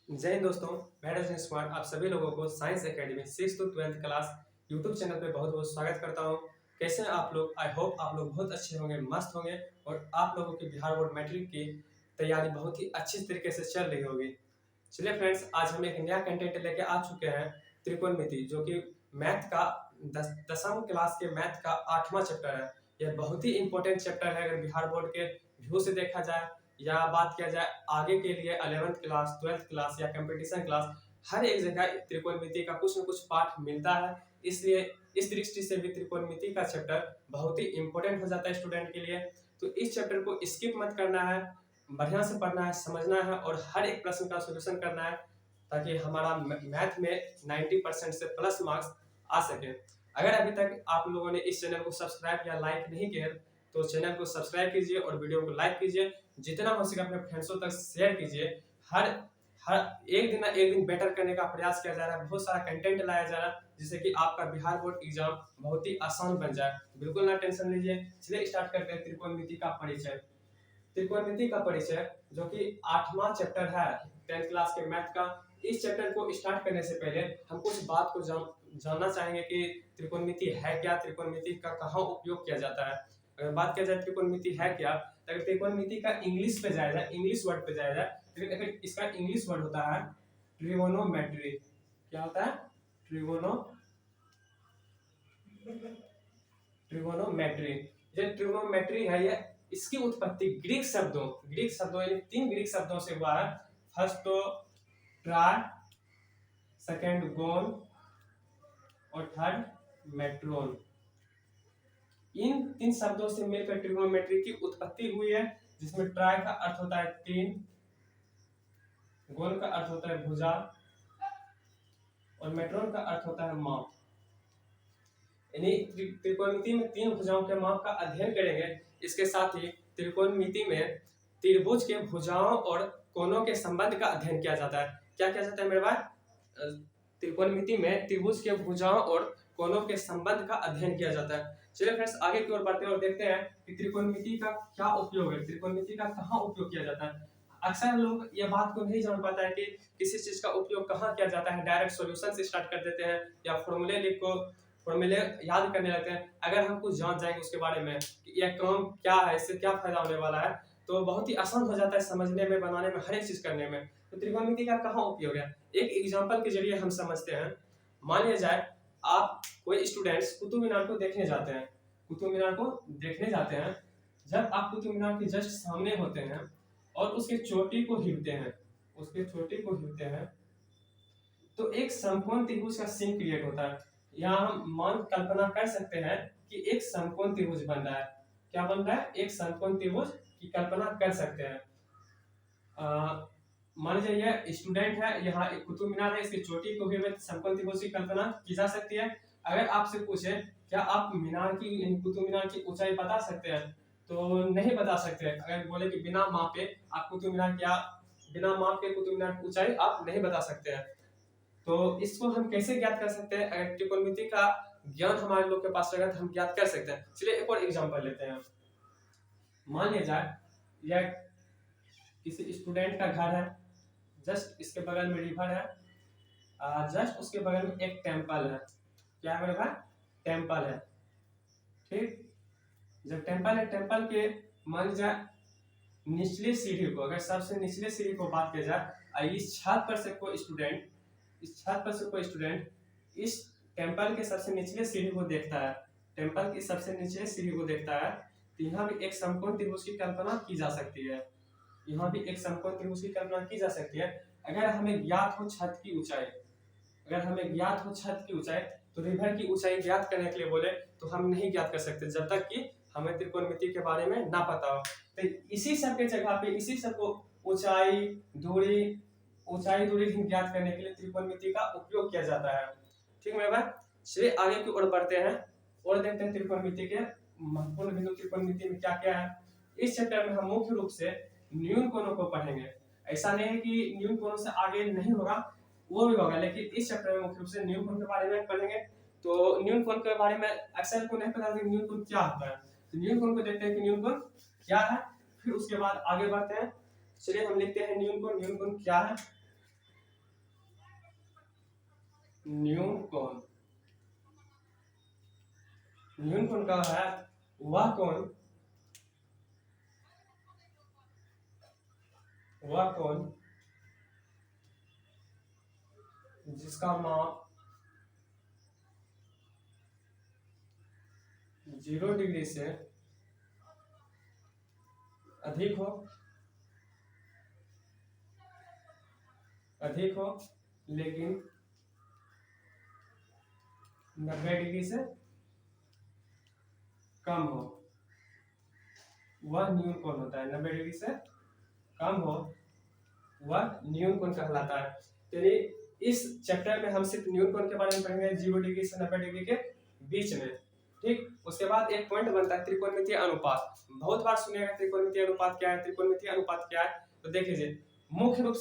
जय हिंद दोस्तों, मैं रजनीश कुमार आप सभी लोगों को science academy 6 to 12th class YouTube channel पे बहुत बहुत स्वागत करता हूँ। कैसे हैं आप लोग? आई होप आप लोग बहुत अच्छे होंगे, मस्त होंगे और आप लोगों की बिहार बोर्ड मैट्रिक की तैयारी बहुत ही अच्छी तरीके से चल रही होगी। चलिए फ्रेंड्स, आज हम एक नया कंटेंट लेके आ चुके हैं, त्रिकोणमिति, जो कि मैथ का 10वीं क्लास के मैथ का 8वां चैप्टर है। यह बहुत ही इंपॉर्टेंट चैप्टर है अगर बिहार बोर्ड के व्यू से देखा जाए या बात किया जाए आगे के लिए 11th क्लास, 12th क्लास या कंपटीशन क्लास, हर एक जगह त्रिकोणमिति का कुछ न कुछ पाठ मिलता है। इसलिए इस दृष्टि से भी त्रिकोणमिति का चैप्टर बहुत ही इंपॉर्टेंट हो जाता है स्टूडेंट के लिए। तो इस चैप्टर को स्किप मत करना है, बढ़िया से पढ़ना है, समझना है और हर एक प्रश्न का सोल्यूशन करना है, ताकि हमारा मैथ में 90% से प्लस मार्क्स आ सके। अगर अभी तक आप लोगों ने इस चैनल को सब्सक्राइब या लाइक नहीं किया तो चैनल को सब्सक्राइब कीजिए और वीडियो को लाइक कीजिए। जितना हो सके अपने फ्रेंड्सों तक शेयर कीजिए। हर हर एक दिन ना एक दिन बेटर करने का प्रयास किया जा रहा है, बहुत सारा कंटेंट लाया जा रहा है जिससे कि आपका बिहार बोर्ड एग्जाम बहुत ही आसान बन जाए। बिल्कुल ना टेंशन लीजिए। चलिए स्टार्ट करते हैं त्रिकोणमिति का परिचय। त्रिकोणमिति का परिचय जो कि 8वां चैप्टर है 10th क्लास के मैथ का। इस चैप्टर को स्टार्ट करने से पहले हम कुछ बात को जानना चाहेंगे कि त्रिकोणमिति है क्या, त्रिकोणमिति का कहाँ उपयोग किया जाता है। अगर बात किया जाए त्रिकोणमिति है क्या, तो अगर त्रिकोणमिति का इंग्लिश पे जाया जाए, इंग्लिश वर्ड पे जाया जाए, लेकिन अगर इसका इंग्लिश वर्ड होता है ट्रिगोनोमेट्री। क्या होता है? ट्रिगोनो ट्रिगोनोमेट्री। ये ट्रिगोनोमेट्री है, ये इसकी उत्पत्ति ग्रीक शब्दों यानी 3 ग्रीक शब्दों से हुआ है। फर्स्ट तो ट्राई, सेकंड गोन और थर्ड मेट्रोन। इन 3 शब्दों से मिलकर ट्रिगोनोमेट्री की उत्पत्ति हुई है, जिसमें ट्राई का अर्थ होता है 3, गोन का अर्थ होता है भुजा और मेट्रोन का अर्थ होता है माप। यानी त्रिकोणमिति में 3 भुजाओं के माप का अध्ययन करेंगे। इसके साथ ही त्रिकोणमिति में त्रिभुज के भुजाओं और कोणों के संबंध का अध्ययन किया जाता है। क्या किया जाता है मेरे भाई? त्रिकोणमिति में त्रिभुज के भुजाओं और कोणों के संबंध का अध्ययन किया जाता है। चलिए फ्रेंड्स, आगे की ओर बढ़ते हैं और देखते हैं कि त्रिकोणमिति का क्या उपयोग है, त्रिकोणमिति का कहाँ उपयोग किया जाता है। अक्सर लोग ये बात को नहीं जान पाता है कि किसी चीज का उपयोग कहाँ किया जाता है। डायरेक्ट सॉल्यूशन से स्टार्ट कर देते हैं या फॉर्मूले याद करने लगते हैं। अगर हम कुछ जान जाएंगे उसके बारे में कि यह काम क्या है, इससे क्या फायदा होने वाला है, तो बहुत ही आसान हो जाता है समझने में, बनाने में, हर एक चीज करने में। तो त्रिकोणमिति का कहाँ उपयोग है, एक एग्जांपल के जरिए हम समझते हैं। मान लिया जाए आप कोई स्टूडेंट्स कुतुब मीनार को देखने जाते हैं, कुतुब मीनार को देखने जाते हैं। जब आप कुतुब मीनार के जस्ट सामने होते हैं और उसके चोटी को हिलते हैं, तो एक समकोण त्रिभुज का सीन क्रिएट होता है। यहाँ हम कल्पना कर सकते हैं कि एक समकोण त्रिभुज बन रहा है। क्या बन रहा है? एक समकोण त्रिभुज की कल्पना कर सकते हैं। मान लीजिए यह स्टूडेंट है, यहाँ एक कुतुब मीनार है, इसकी चोटी को भी समकोण त्रिभुज की कल्पना की जा सकती है। अगर आपसे पूछे क्या आप कुतुब मीनार की ऊंचाई बता सकते हैं, तो नहीं बता सकते। अगर बोले कि बिना माप के कुतुब मीनार की ऊंचाई आप नहीं बता सकते हैं। तो इसको हम कैसे ज्ञात कर सकते हैं? अगर त्रिकोणमिति का ज्ञान हमारे लोग के पास रहेगा तो हम ज्ञात कर सकते हैं। चलिए एक और एग्जांपल लेते हैं। मान लिया जाए यह किसी स्टूडेंट का घर है, जस्ट इसके बगल में रिवर है, जस्ट उसके बगल में एक टेम्पल है। क्या है मेरे भाई? टेम्पल है। ठीक, जब टेम्पल है, टेम्पल के मान लीजिए निचले सीढ़ी को, अगर सबसे निचले सीढ़ी को बात किया जाए, इस छत पर से कोई स्टूडेंट इस टेम्पल के सबसे निचले सीढ़ी को देखता है, तो यहाँ भी एक समकोण त्रिभुज की कल्पना की जा सकती है। अगर हमें ज्ञात हो छत की ऊंचाई, तो रिवर की ऊंचाई ज्ञात करने के लिए बोले तो हम नहीं ज्ञात कर सकते जब तक कि हमें त्रिकोणमिति के बारे में ना पता हो। तो इसी सब के जगह पे इसी सब को ऊंचाई दूरी ज्ञात करने के लिए त्रिकोणमिति का उपयोग किया जाता है। ठीक मेरे भाई, चलिए आगे की ओर बढ़ते हैं और देखते हैं त्रिकोणमिति के महत्वपूर्ण बिंदु त्रिकोणमिति में क्या क्या है। इस चैप्टर में हम मुख्य रूप से न्यून कोणों को पढ़ेंगे। ऐसा नहीं है कि न्यून कोणों से आगे नहीं होगा, वो भी होगा, लेकिन इस चैप्टर में मुख्य रूप से न्यून कोण के बारे में पढ़ेंगे। तो न्यून कोण के बारे में अक्सर को नहीं पता कि न्यून कोण क्या होता है, तो न्यून कोण को देखते हैं कि न्यून कोण क्या है, फिर उसके बाद आगे बढ़ते हैं। चलिए हम लिखते हैं न्यून कोण क्या है। न्यून कोण। न्यून कोण का है वह कोण जिसका माप 0 डिग्री से अधिक हो लेकिन 90 डिग्री से कम हो, वह न्यून कोण होता है। 90 डिग्री से कम हो वह न्यून कोण कहलाता है। चलिए इस चैप्टर में हम सिर्फ न्यून कोण के बारे में पढ़ेंगे 0 डिग्री से 90 डिग्री के बीच में। ठीक, उसके बाद एक पॉइंट बनता है त्रिकोणमितीय अनुपात। बहुत बार सुनिएगा त्रिकोणमितीय अनुपात क्या है, त्रिकोणमितीय अनुपात क्या है। तो देख लीजिए मुख्य रूप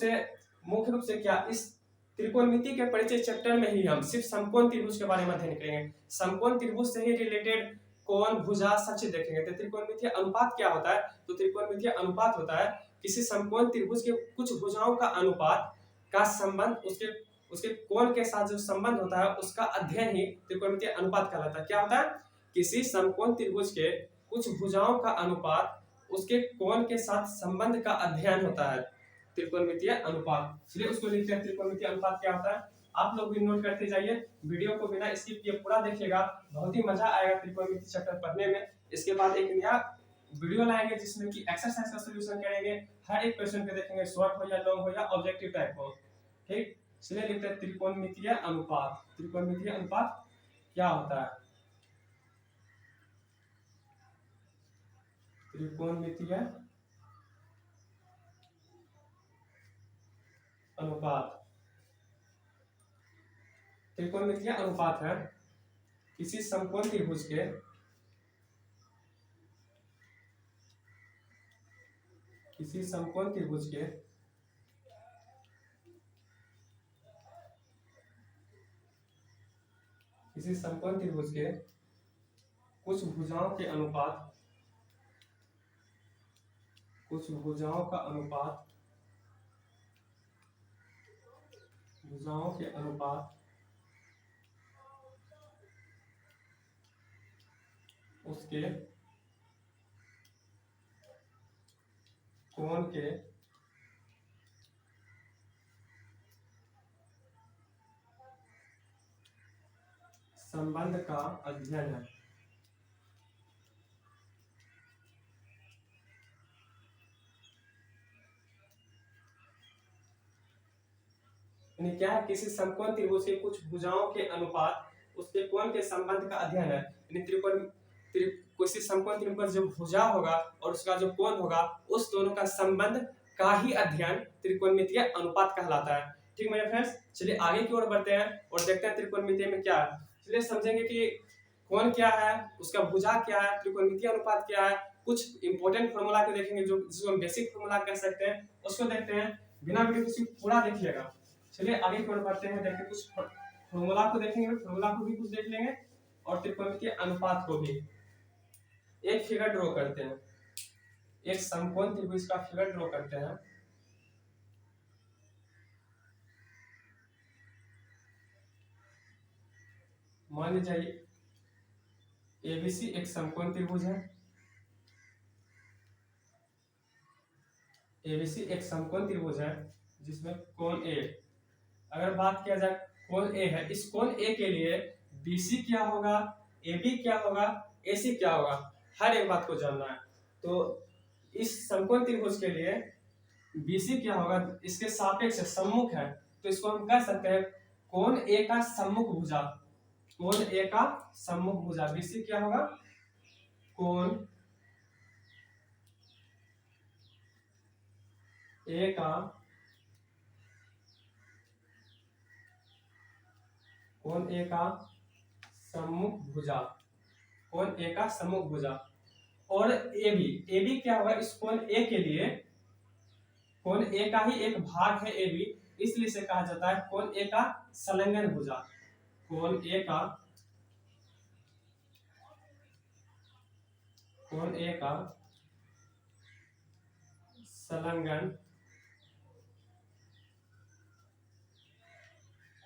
से क्या इस त्रिकोणमिति के परिचय चैप्टर में ही हम सिर्फ समकोण त्रिभुज के बारे में अध्ययन करेंगे। समकोण त्रिभुज से ही रिलेटेड कोण भुजा सब चीज देखेंगे। तो त्रिकोणमितीय अनुपात क्या होता है? तो त्रिकोणमितीय अनुपात होता है किसी समकोण त्रिभुज के कुछ भुजाओं का अनुपात का संबंध उसके कोण के साथ जो संबंध होता है उसका अध्ययन ही त्रिकोणमितीय अनुपात कहलाता है। क्या होता है? किसी समकोण त्रिभुज के कुछ भुजाओं का अनुपात उसके कोण के साथ संबंध का अध्ययन होता है त्रिकोणमितीय अनुपात। चलिए उसको लिखते हैं त्रिकोणमितीय अनुपात क्या होता है। आप लोग भी नोट करते जाइए, वीडियो को बिना स्किप किए पूरा देखिएगा, बहुत ही मजा आएगा त्रिकोणमिति चैप्टर पढ़ने में। इसके बाद एक नया वीडियो लाएंगे जिसमें कि एक्सरसाइज का सॉल्यूशन करेंगे। हर एक क्वेश्चन पे देखेंगे, शॉर्ट हो या लॉन्ग हो या ऑब्जेक्टिव टाइप हो। ठीक, चलिए लिखते हैं त्रिकोणमितीय अनुपात। त्रिकोणमितीय अनुपात क्या होता है? त्रिकोणमितीय अनुपात। त्रिकोणमितीय अनुपात है किसी समकोण त्रिभुज के किसी समकोण त्रिभुज के कुछ भुजाओं के अनुपात उसके कोण के संबंध का अध्ययन है। क्या है? किसी समकोण त्रिभुज के कुछ भुजाओं के अनुपात उसके कोण के संबंध का अध्ययन है। किसी समकोण त्रिभुज का जो भुजा होगा और उसका जो कोण होगा उस दोनों का संबंध का ही अध्ययन त्रिकोणमितीय अनुपात कहलाता है। ठीक मेरे फ्रेंड्स, चलिए आगे की ओर बढ़ते हैं और देखते हैं त्रिकोणमितीय में क्या है। चलिए समझेंगे कि कोण क्या है, उसका भुजा क्या है, त्रिकोणमितीय अनुपात क्या है। कुछ इंपॉर्टेंट फॉर्मूला को देखेंगे जिसको हम बेसिक फॉर्मूला कह सकते हैं, उसको देखते हैं। बिना वीडियो किसी पूरा देखिएगा। चलिए आगे की ओर बढ़ते हैं, देखते कुछ फॉर्मूला को देखेंगे, फॉर्मूला को भी कुछ देख लेंगे और त्रिकोणमितीय अनुपात को भी। एक फिगर ड्रॉ करते हैं, एक समकोण त्रिभुज का फिगर ड्रॉ करते हैं। मान लीजिए एबीसी एक समकोण त्रिभुज है। एबीसी एक समकोण त्रिभुज है जिसमें कोण ए, अगर बात किया जाए कोण ए है, इस कोण ए के लिए बीसी क्या होगा, एबी क्या होगा, एसी क्या होगा, हर एक बात को जानना है। तो इस समकोण त्रिभुज के लिए बीसी क्या होगा, इसके सापेक्ष सम्मुख है, तो इसको हम कह सकते हैं कोण ए का सम्मुख भुजा। कोण ए का सम्मुख भुजा बीसी क्या होगा, कोण ए का सम्मुख भुजा, कोण ए का सम्मुख भुजा। और एबी क्या होगा, इस कोण ए के लिए कोण ए का ही एक भाग है एबी, इसलिए इसे कहा जाता है कोण ए का संलग्न भुजा। कोण ए का संलग्न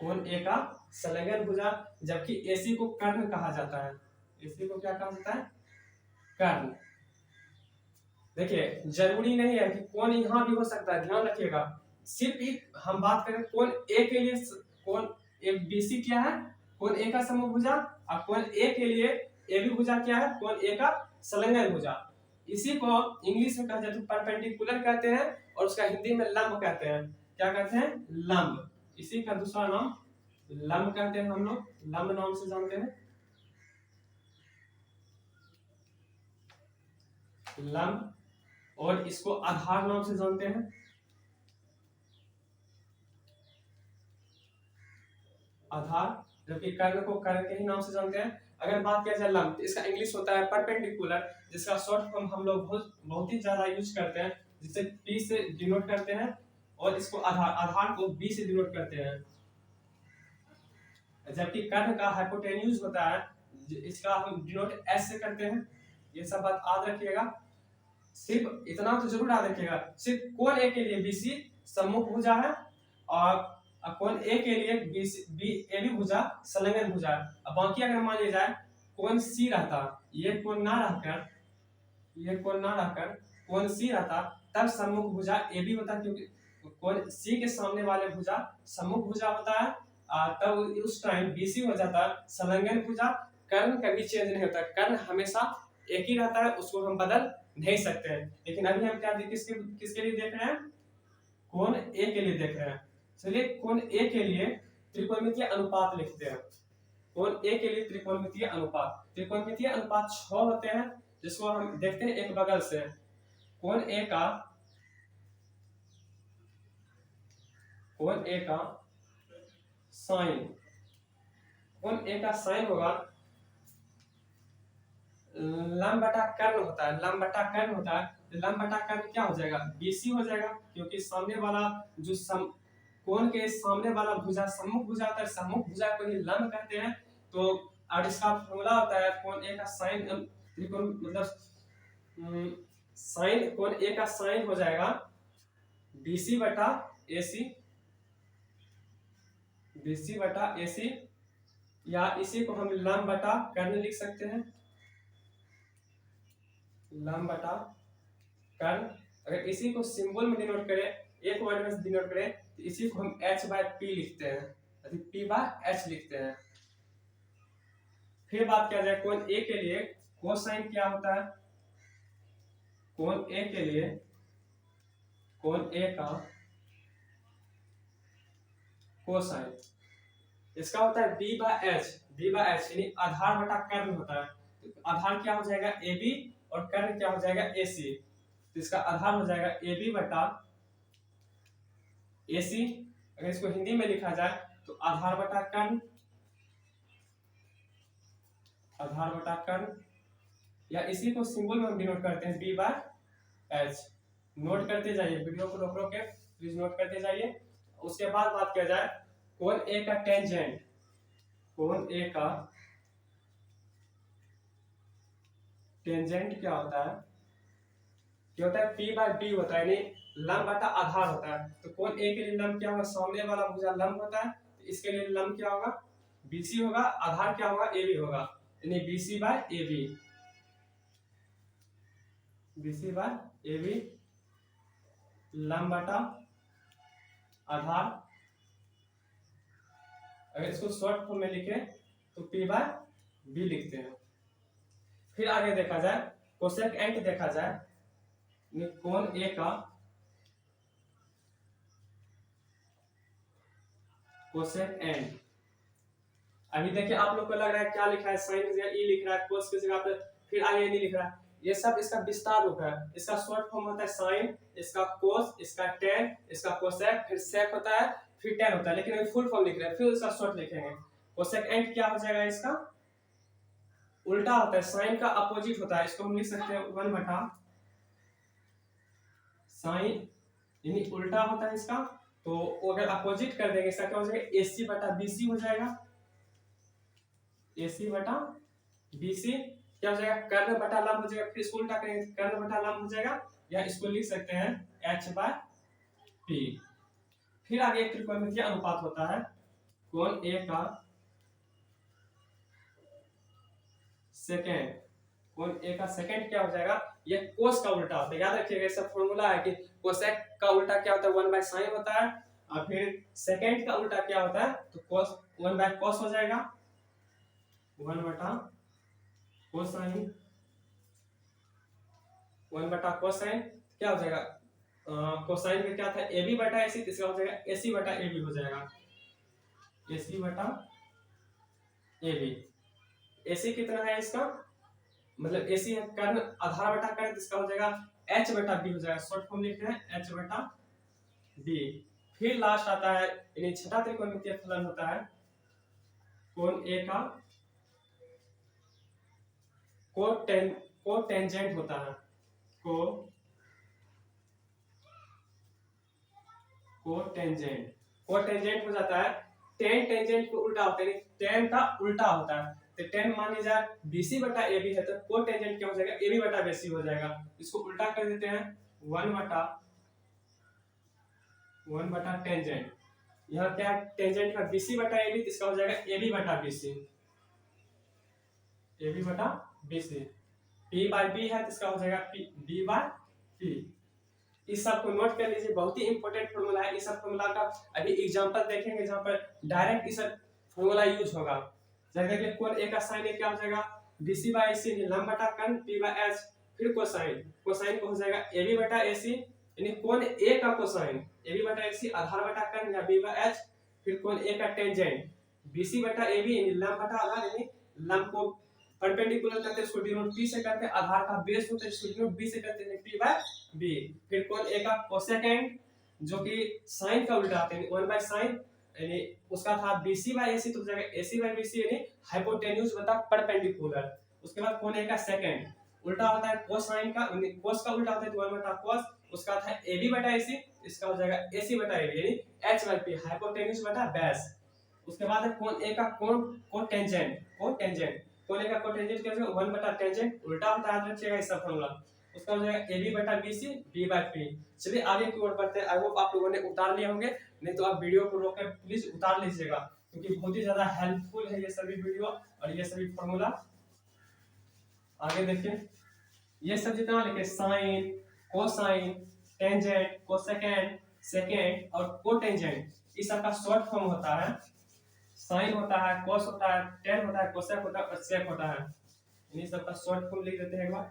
कोण ए का संलग्न भुजा, जबकि एसी को कर्ण कहा जाता है। एसी को क्या कहा जाता है? कर्ण। देखिए जरूरी नहीं है कि कोण यहाँ भी हो सकता है, ध्यान रखिएगा। सिर्फ हम बात करें कोण ए के लिए, कोण ए बीसी क्या है? कोण ए का समभुजा, और कोण ए के लिए ए बी भुजा क्या है? कोण ए का संलग्न भुजा। इसी को इंग्लिश में कहा जाता है परपेंडिकुलर कहते हैं, और उसका हिंदी में लंब कहते हैं। क्या कहते हैं? लंब। इसी का दूसरा नाम लंब कहते हैं, हम लोग लंब नाम से जानते हैं। लंब। और इसको आधार नाम से जानते हैं। आधार, जबकि कर्ण को कर्ण के ही नाम से जानते हैं। अगर बात किया जाए लंब, तो इसका इंग्लिश होता है परपेंडिकुलर, जिसका शॉर्ट फॉर्म हम लोग बहुत ही ज्यादा यूज करते हैं, जिसे P से डिनोट करते हैं, और इसको आधार को B से डिनोट करते हैं। जबकि कर्ण का हाइपोटेन्यूज होता है, इसका हम डिनोट S से करते हैं। ये सब बात याद रखिएगा। सिर्फ इतना तो जरूर याद रखिएगा, सिर्फ कोण ए के लिए BC सम्मुख भुजा है, और कोण ए के लिए ए बी भुजा संलग्न भुजा है। अब बाकी अगर मान लिया जाए कोण C रहता, ये कोण ना रहकर कोण C रहता, तब सम्मुख भुजा ए बी होता, क्योंकि कोण C के सामने वाले भुजा सम्मुख भुजा होता है, तब उस टाइम BC हो जाता है संलग्न भुजा। कर्ण कभी चेंज नहीं होता, कर्ण हमेशा एक ही रहता है, उसको हम बदल नहीं सकते हैं। लेकिन अभी हम क्या किसके लिए देख रहे हैं? कोण ए के लिए देख रहे हैं। चलिए कोण ए के लिए त्रिकोणमितीय अनुपात लिखते हैं। कोण ए के लिए त्रिकोणमितीय अनुपात 6 होते हैं, जिसको हम देखते हैं एक बगल से। कोण ए का साइन, कोण ए का साइन होगा लंब बटा कर्ण होता है। लंब बटा कर्ण क्या हो जाएगा? BC हो जाएगा, क्योंकि सामने वाला जो कोण के सामने वाला भुजा सम्मुख भुजा होता है, सम्मुख भुजा को ही लंब कहते हैं। तो और इसका फॉर्मूला होता है कोण ए का साइन, त्रिकोण मतलब साइन, कोण ए का साइन हो जाएगा BC बटा AC, या इसी को हम लंब बटा कर्ण लिख सकते हैं। लंब बटा कर्ण। अगर इसी को सिंबल में डिनोट करें, एक वर्ड में डिनोट करें, तो इसी को हम H/P लिखते हैं, P/H लिखते हैं। फिर बात किया जाए कोण ए के लिए कोसाइन क्या होता है? कोण ए के लिए कोण ए का कोसाइन, इसका होता है B/H यानी आधार बटा कर्ण होता है। तो आधार क्या हो जाएगा? AB, और कर्ण क्या हो जाएगा? AC। तो इसका आधार हो जाएगा AB बटा AC। अगर इसको हिंदी में लिखा जाए तो आधार बटा कर्ण, या इसी को सिंबल में हम डिनोट करते हैं B/H। नोट करते जाइए, वीडियो को रोक रोक के प्लीज नोट करते जाइए। उसके बाद बात किया जाए कोण ए का टेंजेंट। कोण ए का टेंजेंट क्या होता है? P/B होता है, यानी लंब बटा आधार होता है। तो कोण ए के लिए लंब क्या होगा? सामने वाला भुजा लंब होता है, तो इसके लिए लंब क्या होगा? BC होगा। आधार क्या होगा? AB होगा, यानी BC/AB। लंब बटा आधार। अगर इसको शॉर्ट फॉर्म में लिखे तो P/B लिखते हैं। फिर आगे देखा जाए कोसेक एंट देखा जाए, कोण ए का कोसेक एंट। अभी देखिए आप लोग को लग रहा है क्या लिखा है? साइन की जगह E लिख रहा है, कोस की जगह पे फिर आगे नहीं लिख रहा है। ये सब इसका विस्तार रूप है। इसका शॉर्ट फॉर्म होता है साइन, इसका कोस, इसका टेन, इसका कोसेक, फिर सेक होता है, फिर टेन होता है। लेकिन अभी फुल फॉर्म लिख रहे हैं, फिर उसका शॉर्ट लिखेंगे। कोसेक एंट क्या हो जाएगा? इसका उल्टा होता है, साइन का अपोजिट होता है। इसको हम लिख सकते हैं 1 बटा साइन, यानी उल्टा होता है इसका। तो अगर अपोजिट कर देंगे इसका क्या हो जाएगा? AC बटा BC हो जाएगा। AC बटा BC क्या हो जाएगा? कर्ण बटा लंब हो जाएगा। फिर इसको उल्टा करेंगे, कर्ण बटा लंब हो जाएगा, या इसको लिख सकते हैं H/P। फिर आगे एक त्रिकोणमितीय अनुपात होता है कोण ए का सेकेंड, कोण ए का सेकेंड क्या हो जाएगा, ये कोस का उल्टा होता है। याद रखिएगा ऐसा फॉर्मूला है कि कोसेक का उल्टा क्या होता है, 1/sin होता है, और फिर सेकेंड का उल्टा क्या होता है, तो cos 1/cos हो जाएगा, 1/cosine, 1/cosine क्या हो जाएगा, कोसाइन में क्या था, ए बी बटा ए सी, तीसरा हो जाएगा ए सी बटा ए बी हो जाएगा, ए सी बटा ए बी। ए सी कितना है इसका, मतलब ए सी है कर्ण आधार बटा कर्ण, इसका हो जाएगा एच बटा बी हो जाएगा, शॉर्ट फॉर्म लिखते हैं एच बटा बी। फिर लास्ट आता है यानी छठा त्रिकोणमितीय फलन होता है कोण ए का कोटेंजेंट होता है, कोटेंजेंट, कोटेंजेंट हो जाता है, टेन टेंजेंट को उल्टा होता है, टेन का उल्टा होता है, तो टेन मान लीजिए बीसी बटा ए बी है, तो कोटेंजेंट क्या हो जाएगा, ए बी बटा बीसी हो जाएगा। इसको उल्टा कर देते हैं, 1/1 टेंजेंट, यहाँ क्या टेंजेंट का बीसी बटा ए बी, इसका हो जाएगा ए बी बटा बीसी, ए बी बटा बीसी, पी बाई बी है तो इसका हो जाएगा बी बाई पी। इस सब को नोट कर लीजिए, बहुत ही इंपॉर्टेंट फॉर्मूला है। इस सब फॉर्मूला का अभी एग्जांपल देखेंगे जहां पर डायरेक्ट इस फॉर्मूला यूज होगा। जैसे कि कोण ए का साइन क्या हो जाएगा, बीसी बाई सी लंब बटा कर्ण पी बाई एच, फिर कोसाइन, कोसाइन को हो जाएगा ए बी बटा ए सी, यानी कोण ए का कोसाइन ए बी बटा ए सी आधार बटा कर्ण या बी बाई एच, फिर कोण ए का टेंजेंट बीसी बटा ए बी यानी लंब बटा आधार, यानी लंब को परपेंडिकुलर करते हैं इसको डिनोट पी से करते हैं, आधार का बेस होता है इसको डिनोट बी से करते हैं पी बाय बी। फिर कोण ए का कोसेकेंड जो कि साइन का उल्टा आता है 1/sin, यानी उसका था बीसी बाय एसी, तो हो जाएगा एसी बाय बीसी यानी हाइपोटेन्यूज बटा परपेंडिकुलर। उसके बाद कोण ए का सेकंड उल्टा होता है कोसाइन का, कोस का उल्टा होता है तो 1/cos, उसका था एबी बटा एसी, इसका हो जाएगा एसी बटा एबी यानी एच बाय पी हाइपोटेन्यूज बटा बेस। उसके बाद है कोण ए का कोण कोटेंजेंट, कोण ए का कोटेंजेंट क्या होगा 1/टेंजेंट उल्टा होता है, याद रखिएगा इसका फॉर्मूला। उसका हो जाएगा AB बटा BC B बाय P। चलिए आगे की ओर बढ़ते हैं। आई होप आप लोगों ने उतार लिए होंगे, नहीं तो आप वीडियो को रोक कर प्लीज उतार लीजिएगा, क्योंकि बहुत ही ज्यादा हेल्पफुल है ये सभी वीडियो और ये सभी फॉर्मूला। आगे देखिए, ये सब जितना लिखे sine, cosine, tangent, cosecant, secant और कोटेंजेंट, इस सब का शॉर्ट फॉर्म होता है साइन होता है, कोस होता है, टेन होता है, कोसेक होता है और सेक होता है। इन सब का शॉर्ट फॉर्म लिख देते हैं एक बार,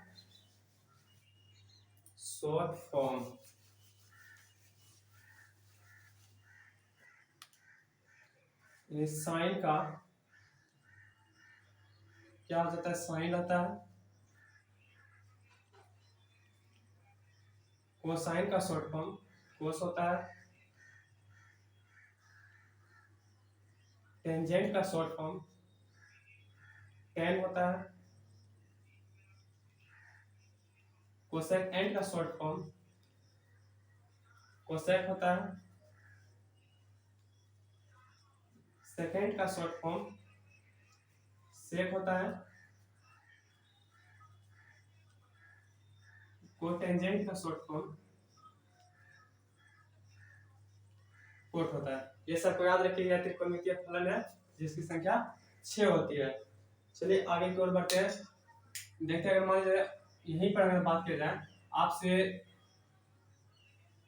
शॉर्ट फॉर्म। साइन का क्या हो जाता है, साइन होता है, कोसाइन का शॉर्ट फॉर्म कोस होता है, टेंजेंट का शॉर्ट फॉर्म टेन होता है, कोसेक एंड का शॉर्ट फॉर्म कोसेक होता है, सेकेंड का शॉर्ट फॉर्म सेक होता है, कोटेंजेंट का शॉर्ट फॉर्म कोट होता है। ये सब को याद रखिएगा, त्रिकोणमितीय फलन है जिसकी संख्या 6 होती है। चलिए आगे की ओर बढ़ते हैं। देखते हैं, अगर मान लीजिए यहीं पर अगर बात की जाए आपसे,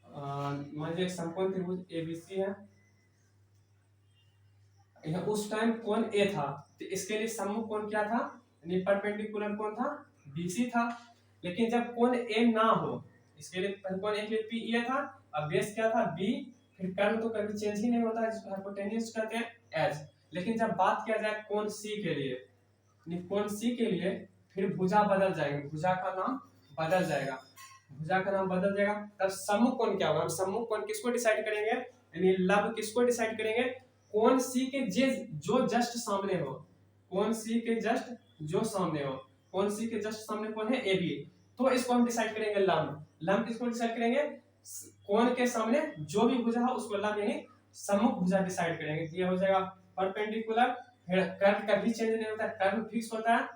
मान लीजिए समकोण त्रिभुज एबीसी है, यह उस टाइम कोण ए था, तो इसके लिए सम्मुख कोण क्या था, यानी परपेंडिकुलर कोण था बीसी था। लेकिन जब कोण ए ना हो, इसके लिए कोण ए के लिए पी ए था, अब बेस क्या था बी, फिर कर्ण तो कभी चेंज ही नहीं होता है जिसको हाइपोटेन्यूज कहते हैं एच। लेकिन जब बात किया जाए कोण सी के लिए, कोण सी के लिए फिर भुजा बदल जाएगी, भुजा का नाम बदल जाएगा, भुजा का नाम बदल जाएगा। तब सम्मुख कोण क्या होगा, हम सम्मुख कोण किसको डिसाइड करेंगे, यानी लब किसको डिसाइड करेंगे, कोण सी के जो जस्ट सामने हो, कोण सी के जस्ट जो सामने हो, कोण सी के जस्ट सामने कौन है ए बी, तो इसको हम डिसाइड करेंगे लंब। लंब किसको डिसाइड करेंगे, कोण के सामने जो भी भुजा हो उसको लंब यानी सम्मुख भुजा डिसाइड करेंगे। ये हो जाएगा परपेंडिकुलर, फिर कर्ण कभी चेंज नहीं होता है, कर्ण फिक्स होता है,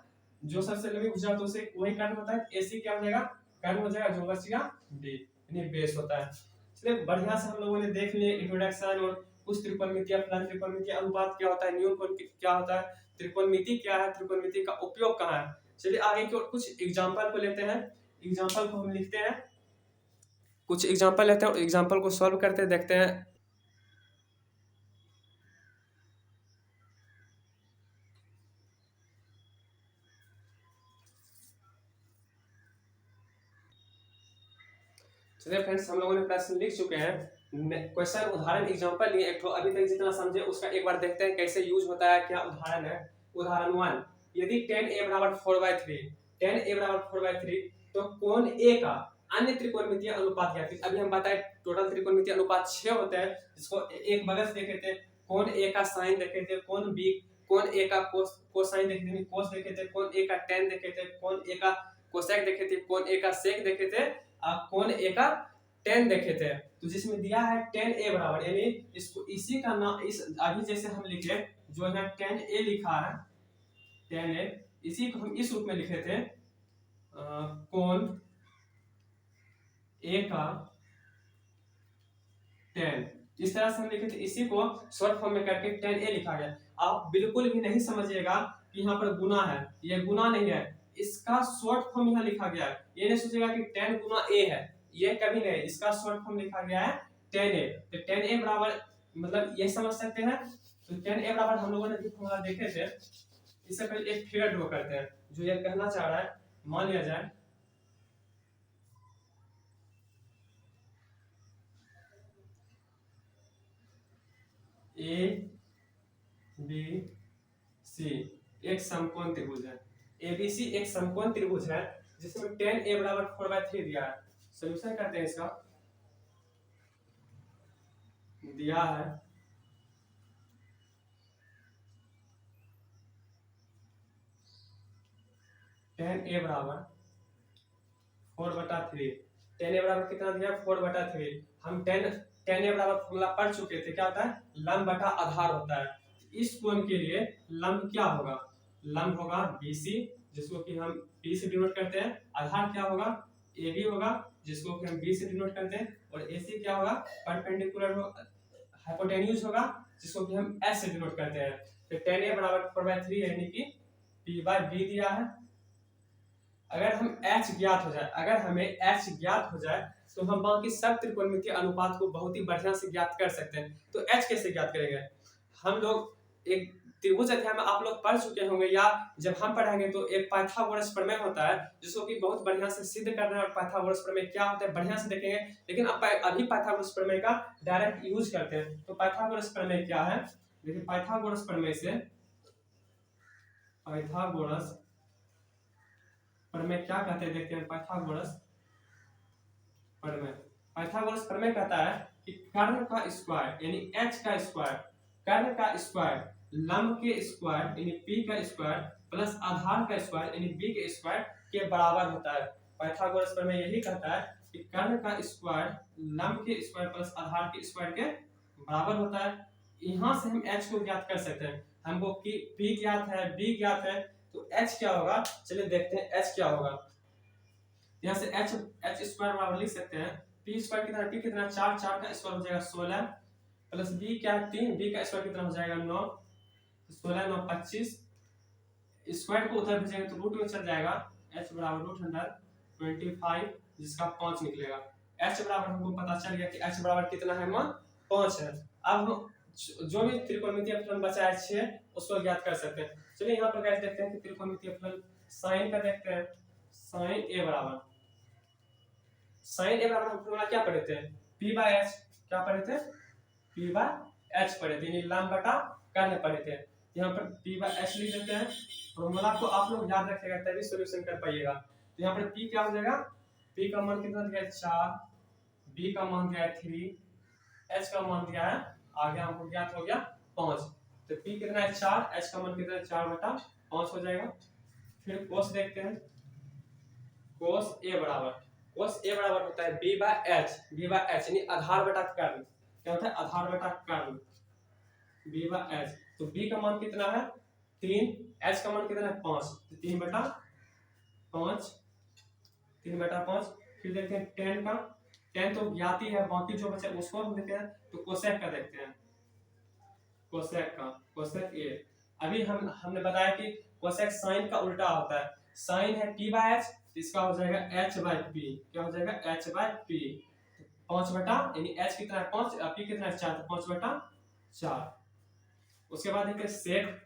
जो सबसे लंबी भुजा तो उसे वही कर्ण होता है। एसी क्या हो जाएगा, कर्ण हो जाएगा, जो बचेगा डी यानी बेस होता है। चलिए बढ़िया से हम लोगों ने देख लिए इंट्रोडक्शन और कुछ त्रिकोणमितीय फलन, त्रिकोणमितीय अनुपात क्या होता है, न्यून कोण क्या होता है, त्रिकोणमिति क्या है, त्रिकोणमिति का उपयोग कहाँ है। चलिए आगे की ओर कुछ एग्जाम्पल को लेते हैं। एग्जाम्पल को हम लिखते हैं, कुछ एग्जाम्पल लेते हैं और एग्जाम्पल को सॉल्व करते देखते हैं। चलिए फ्रेंड्स, हम लोगों ने प्रश्न लिख चुके हैं। क्वेश्चन उदाहरण एग्जांपल लिए एक तो अभी तक जितना समझे उसका एक बार देखते हैं कैसे यूज होता है, क्या उदाहरण है। उदाहरण 1, यदि tan a बराबर 4/3, tan a बराबर 4/3 तो कोण a का अन्य त्रिकोणमितीय अनुपात ज्ञात कीजिए। अभी हम बताए टोटल त्रिकोणमितीय अनुपात 6 होते हैं, जिसको एक बगल से देखे थे, कोण a का साइन देखे थे, कोण a का कोसाइन देखे थे, कोस देखे थे, कोण a का tan देखे थे, कोण a का कोसेक देखे थे, कोण a का सेक देखे थे, कोण a का tan देखे थे। तो जिसमें दिया है tan a बराबर, यानी इसको इसी का नाम, इस अभी जैसे हम लिखे जो है tan a लिखा है, tan a, इसी को हम इस रूप में लिखे थे कोण a का tan, इस तरह से हम लिखे थे। इसी को शॉर्ट फॉर्म में करके tan a लिखा गया। आप बिल्कुल भी नहीं समझिएगा कि यहाँ पर गुना है, ये गुना नहीं है, इसका शॉर्ट फॉर्म यहाँ लिखा गया है। ये नहीं सोचेगा कि tan गुना a है, ये कभी नहीं, इसका शॉर्ट फॉर्म लिखा गया है tan a। तो tan a बराबर मतलब ये समझ सकते हैं। तो tan a बराबर हम लोगों ने जो फॉर्मूला देखे थे, इससे पहले एक फिगर ड्रॉ करते हैं जो ये कहना चाह रहा है। मान लिया जाए ए बी सी एक समकोण त्रिभुज है, एबीसी एक समकोण त्रिभुज है जिसमें tan a बराबर 4/3 दिया है। सॉल्यूशन करते हैं इसका। दिया है tan a बराबर 4/3, tan a बराबर कितना दिया, 4/3। हम tan a बराबर फॉर्मूला पढ़ चुके थे, क्या होता है, लंब बटा आधार होता है। इस कोण के लिए लंब क्या होगा, लंब होगा BC, जिसको कि हम P से डिनोट करते हैं। आधार क्या होगा, AB होगा, जिसको कि हम B से डिनोट करते हैं। और AC क्या होगा, परपेंडिकुलर हाइपोटेन्यूज होगा, जिसको कि हम S से डिनोट करते हैं। तो tan a बराबर 4/3 यानी कि P/B दिया है। अगर हम h ज्ञात हो जाए, अगर हमें h ज्ञात हो जाए तो हम बाकी सब त्रिकोणमितीय अनुपात को बहुत ही बढ़िया से ज्ञात कर सकते हैं। तो h कैसे ज्ञात करेंगे, हम लोग एक त्रिभुज अध्याय में आप लोग पढ़ चुके होंगे, या जब हम पढ़ेंगे तो एक पाइथागोरस प्रमेय होता है जिसको कि बहुत बढ़िया से सिद्ध करना है। और पाइथागोरस प्रमेय क्या होता है बढ़िया से देखेंगे, लेकिन अभी पाइथागोरस प्रमेय का डायरेक्ट यूज करते हैं। तो पाइथागोरस प्रमेय क्या है, देखिए पाइथागोरस प्रमेय से, पाइथागोरस प्रमेय क्या कहते हैं देखते हैं। पाइथागोरस प्रमेय, पाइथागोरस प्रमेय कहता है कि कर्ण का स्क्वायर यानी h का स्क्वायर, कर्ण का स्क्वायर लंब के स्क्वायर यानी p का स्क्वायर प्लस आधार का स्क्वायर यानी b के स्क्वायर के बराबर होता है। पाइथागोरस प्रमेय यही कहता है कि कर्ण का स्क्वायर लंब के स्क्वायर प्लस आधार के स्क्वायर के बराबर होता है। यहाँ से हम h को ज्ञात कर सकते हैं। हमको p ज्ञात है, b ज्ञात है, तो h क्या होगा, चलिए देखते हैं h क्या होगा। यहाँ से h स्क्वायर बराबर लिख सकते हैं, p स्क्वायर कितना, p कितना 4, 4 का स्क्वायर हो जाएगा 16, प्लस b क्या है 3, b का स्क्वायर कितना हो जाएगा 9, 16 9 25, स्क्वायर को उधर भेजेंगे तो रूट में चल जाएगा, h बराबर √125, जिसका 5 निकलेगा। h बराबर हमको पता चल गया कि h बराबर कितना है, मान 5 है। अब हम जो भी त्रिकोणमितीय फलन बचा है 6, उसको ज्ञात कर सकते हैं। चलिए यहाँ पर कैसे देखते हैं कि त्रिकोणमितीय फलन साइन का देखते हैं। साइन a बराबर, साइन a बराबर हम फॉर्मूला क्या पढ़े थे, p/h, क्या पढ़े थे, p/h पढ़े थे, यानी लंब बटा कर्ण पढ़े थे। यहाँ पर p/h लिख देते हैं। फॉर्मूला को आप लोग याद रखिएगा तभी सॉल्यूशन कर पाइएगा। तो यहाँ पर p क्या हो जाएगा, p का मान कितना दिया है 4, b का मान दिया है 3, h का मान दिया है, आगे हमको ज्ञात हो गया 5। तो p कितना है 4, h का मान कितना है 4/5 हो जाएगा। फिर कोस देखते हैं, कोस a बराबर, कोस a बराबर होता है b/h, b/h यानी आधार बटा कर्ण, क्या होता है आधार बटा कर्ण, b/h। तो b का मान कितना है 3, h का मान कितना है 5, तो 3/5, 3/5। फिर देखते हैं tan का, tan तो ज्ञात ही है, बाकी जो बचे उसको हम देखते हैं। तो कोसेक का देखते हैं, कोसेक का, कोसेक ए। अभी हमने बताया कि कोसेक साइन का उल्टा होता है, साइन है p बाय h, इसका हो जाएगा h बाय p। क्या हो जाएगा? h bye p। 5 बटा, यानी h कितना है 5, p कितना है 4, तो 5 बटा 4। उसके बाद देखिए सेक,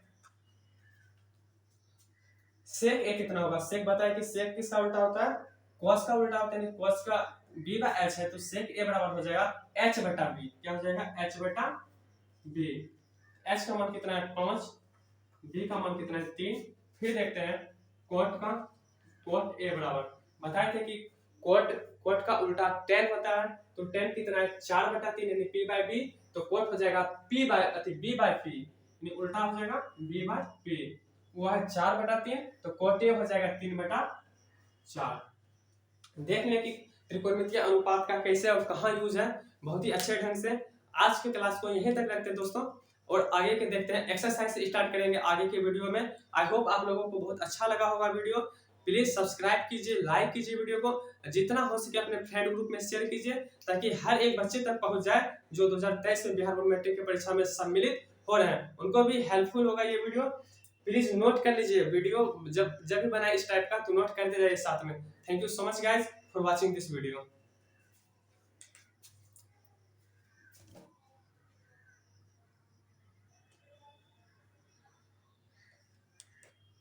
सेक ए कितना होगा? सेक बताया कि सेक किसका उल्टा होता है? कॉस का उल्टा होता है, यानी कॉस का b बाय h है, तो सेक ए बराबर हो जाएगा h बटा b। क्या हो जाएगा? h बटा b। h का मान कितना है 5, b का मान कितना है 3। फिर देखते हैं कोट का, कोट ए बराबर बताए थे कि कोट, कोट का उल्टा टेन होता है, तो टेन कितना है 4 बटा 3, यानी p बाय b। तो कोट हो जाएगा p by b by p, यानी उल्टा हो जाएगा b बाय p। वो है 4 बटा 3, तो कोट ए हो जाएगा 3 बटा 4। देख लें कि त्रिकोणमितीय अनुपात का कैसे और कहाँ यूज है, बहुत ही अच्छे ढंग से। आज की क्लास को यहीं तक रखते हैं दोस्तों, और आगे के देखते हैं एक्सरसाइज से स्टार्ट करेंगे आगे के वीडियो में। आई होप आप लोगों को बहुत अच्छा लगा होगा वीडियो। प्लीज सब्सक्राइब कीजिए, लाइक कीजिए वीडियो को, जितना हो सके अपने फ्रेंड ग्रुप में शेयर कीजिए, ताकि हर एक बच्चे तक पहुंच जाए जो 2023 में बिहार बोर्ड मैट्रिक की परीक्षा में सम्मिलित हो रहे हैं, उनको भी हेल्पफुल होगा ये वीडियो। प्लीज नोट कर लीजिए, वीडियो जब भी बनाए इस टाइप का तो नोट करते रहिए साथ में। Thank you so much guys for watching this video.